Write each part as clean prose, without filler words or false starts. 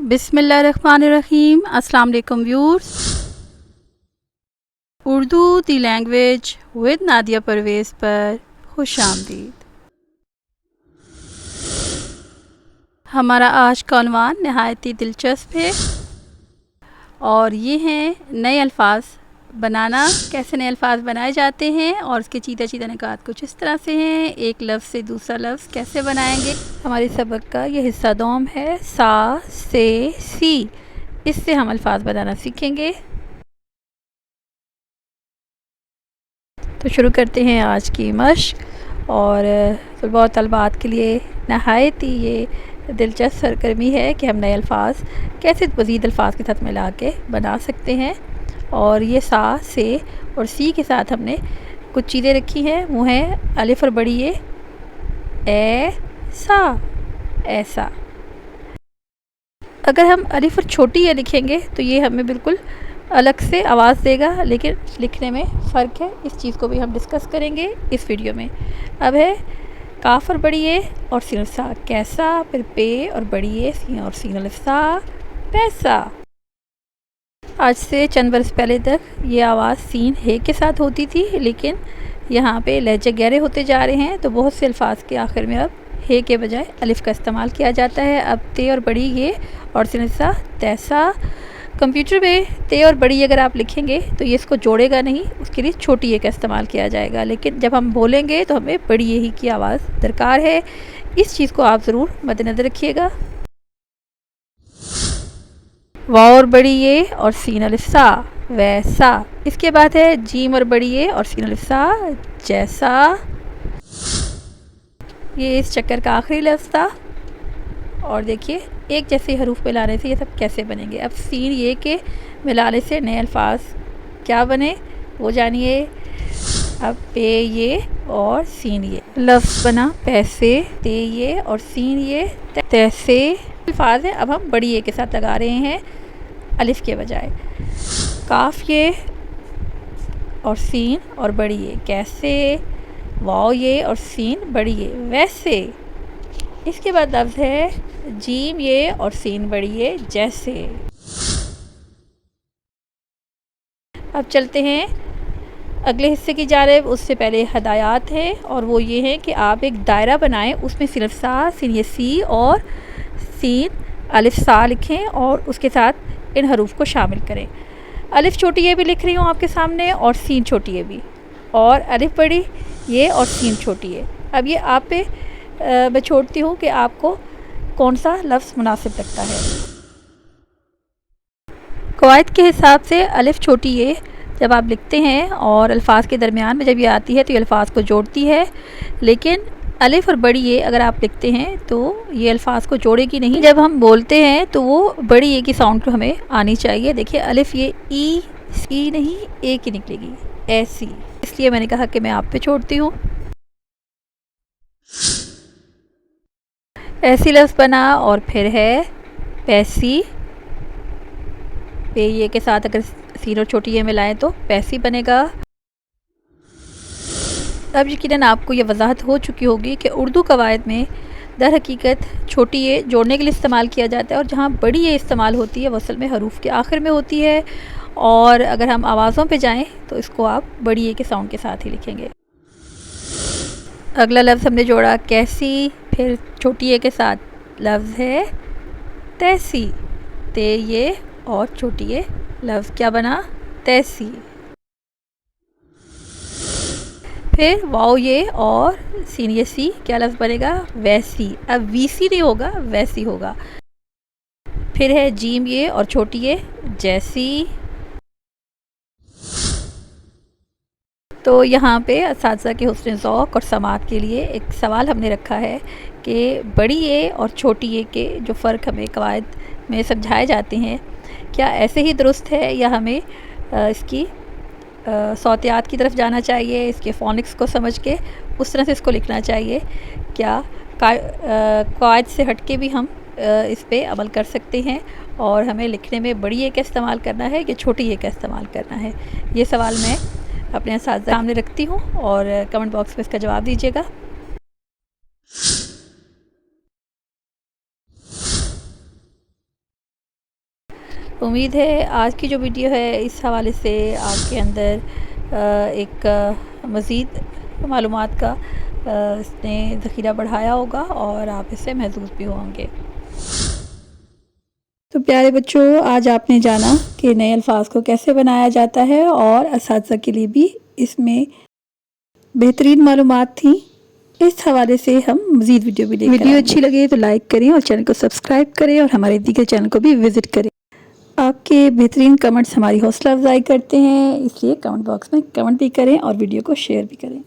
बिस्मिल्लाहिर्रहमानिर्रहीम। अस्सलाम वालेकुम viewers. Urdu the language with Nadia Parvez पर खुश आमदीद। हमारा आज का उन्वान नहायत ही दिलचस्प है और ये हैं नए अल्फाज बनाना। कैसे नए अल्फाज बनाए जाते हैं और उसके चीता चीता निकात कुछ इस तरह से हैं। एक लफ्ज़ से दूसरा लफ्ज़ कैसे बनाएंगे। हमारे सबक का ये हिस्सा दोम है सा से सी। इससे हम अल्फाज बनाना सीखेंगे। तो शुरू करते हैं आज की मश्क। और तलबा तलबात के लिए नहायत ही ये दिलचस्प सरगर्मी है कि हम नए अल्फाज कैसे मज़ीद अल्फाज के साथ मिला के बना सकते हैं। और ये सा से और सी के साथ हमने कुछ चीज़ें रखी हैं। वो हैं अलिफ और बड़ी ए सा ऐसा। अगर हम अलिफ और छोटी ए लिखेंगे तो ये हमें बिल्कुल अलग से आवाज़ देगा, लेकिन लिखने में फ़र्क है। इस चीज़ को भी हम डिस्कस करेंगे इस वीडियो में। अब है काफ और बड़ी ए और सीन अलिफ सा कैसा, फिर पे और बड़ी ए सी और सीन अलिफ सा पैसा। आज से चंद बरस पहले तक ये आवाज़ सीन हे के साथ होती थी, लेकिन यहाँ पे लहजे गहरे होते जा रहे हैं तो बहुत से अल्फाज के आखिर में अब हे के बजाय अलिफ का इस्तेमाल किया जाता है। अब ते और बड़ी ये और सीन अलिफ सा तैसा। कंप्यूटर में ते और बड़ी अगर आप लिखेंगे तो ये इसको जोड़ेगा नहीं, उसके लिए छोटी ए का इस्तेमाल किया जाएगा। लेकिन जब हम बोलेंगे तो हमें बड़ी ए ही की आवाज़ दरकार है। इस चीज़ को आप ज़रूर मद्देनज़र रखिएगा। वाव और बड़ी ए और सीन अलिफ सा वैसा। इसके बाद है जीम और बड़ी ए और सीन अलिफ सा जैसा। ये इस चक्कर का आखिरी लफ्ज़ था। और देखिए एक जैसे हरूफ मिलाने से ये सब कैसे बनेंगे। अब सीन ये के मिलाने से नए अल्फाज क्या बने वो जानिए। अब पे ये और सीन ये लफ्ज़ बना पैसे, ते ये और सीन ये तैसे। अल्फाज है अब हम बड़ी ए के साथ लगा रहे हैं अलिफ के बजाय। काफ ये और सीन और बड़ी ए कैसे, वाव ये और सीन बड़ी ए वैसे। इसके बाद लफ्ज़ है जीम ये और सीन बड़ी ए जैसे। अब चलते हैं अगले हिस्से की जानिब। उससे पहले हदायत है और वो ये है कि आप एक दायरा बनाएं, उसमें सिर्फ सा सीन ये सी और सीन अलिफ सा लिखें और उसके साथ इन हरूफ को शामिल करें। अलिफ छोटी ये भी लिख रही हूँ आपके सामने और सीन छोटी ये भी, और अलिफ बड़ी ये और सीन छोटी है। अब ये आप पे मैं छोड़ती हूँ कि आपको कौन सा लफ्ज़ मुनासिब लगता है। कवायद के हिसाब से अलिफ छोटी ये जब आप लिखते हैं और अल्फाज के दरमियान में जब ये आती है तो ये अल्फाज को जोड़ती है, लेकिन अलिफ और बड़ी ये अगर आप लिखते हैं तो ये अल्फाज को जोड़ेगी नहीं। जब हम बोलते हैं तो वो बड़ी ए की साउंड तो हमें आनी चाहिए। देखिए अलिफ ये ई नहीं ए की निकलेगी ऐसी, इसलिए मैंने कहा कि मैं आप पे छोड़ती हूँ। ऐसी लफ्ज़ बना और फिर है पैसी। पे ये के साथ अगर सीन और छोटी ये मिलाएं तो पैसी बनेगा। अब यकीनन आपको ये वजाहत हो चुकी होगी कि उर्दू कवायद में दर हकीकत छोटी ए जोड़ने के लिए इस्तेमाल किया जाता है और जहाँ बड़ी ए इस्तेमाल होती है वो असल में हरूफ के आखिर में होती है। और अगर हम आवाज़ों पे जाएं तो इसको आप बड़ी ए के साउंड के साथ ही लिखेंगे। अगला लफ्ज़ हमने जोड़ा कैसी, फिर छोटी ए के साथ लफ्ज़ है तैसी। ते ये और छोटी ए लफ्ज़ क्या बना तैसी। फिर वाव ये और सीन ये सी क्या लफ्ज़ बनेगा वैसी। अब वीसी नहीं होगा वैसी होगा। फिर है जीम ये और छोटी ए जैसी। तो यहाँ पे असातिज़ा के हुस्न ज़ौक़ और समात के लिए एक सवाल हमने रखा है कि बड़ी ए और छोटी ए के जो फ़र्क हमें कवायद में समझाए जाते हैं क्या ऐसे ही दुरुस्त है या हमें इसकी सौतियात की तरफ जाना चाहिए, इसके फ़ोनिक्स को समझ के उस तरह से इसको लिखना चाहिए। क्या कवायद से हट के भी हम इस पे अमल कर सकते हैं और हमें लिखने में बड़ी ए का इस्तेमाल करना है कि छोटी ए का इस्तेमाल करना है। ये सवाल मैं अपने सामने रखती हूँ और कमेंट बॉक्स में इसका जवाब दीजिएगा। उम्मीद है आज की जो वीडियो है इस हवाले से आपके अंदर एक मज़ीद मालूमात का इसने ज़ख़ीरा बढ़ाया होगा और आप इससे महसूस भी होंगे। तो प्यारे बच्चों, आज आपने जाना कि नए अल्फाज को कैसे बनाया जाता है और असातिज़ा के लिए भी इसमें बेहतरीन मालूमात थी। इस हवाले से हम मज़ीद वीडियो भी लेकर वीडियो अच्छी लगे तो लाइक करें और चैनल को सब्सक्राइब करें और हमारे दीगर चैनल को भी विज़िट करें। आपके बेहतरीन कमेंट्स हमारी हौसला अफजाई करते हैं, इसलिए कमेंट बॉक्स में कमेंट भी करें और वीडियो को शेयर भी करें।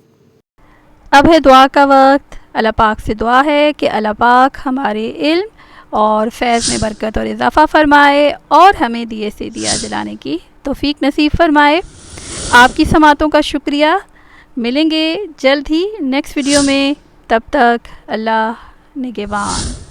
अब है दुआ का वक्त। अल्लाह पाक से दुआ है कि अल्लाह पाक हमारे इल्म और फैज़ में बरकत और इजाफ़ा फ़रमाए और हमें दिए से दिया जलाने की तौफ़ीक नसीब फ़रमाए। आपकी समातों का शुक्रिया। मिलेंगे जल्द ही नेक्स्ट वीडियो में, तब तक अल्लाह निगहबान।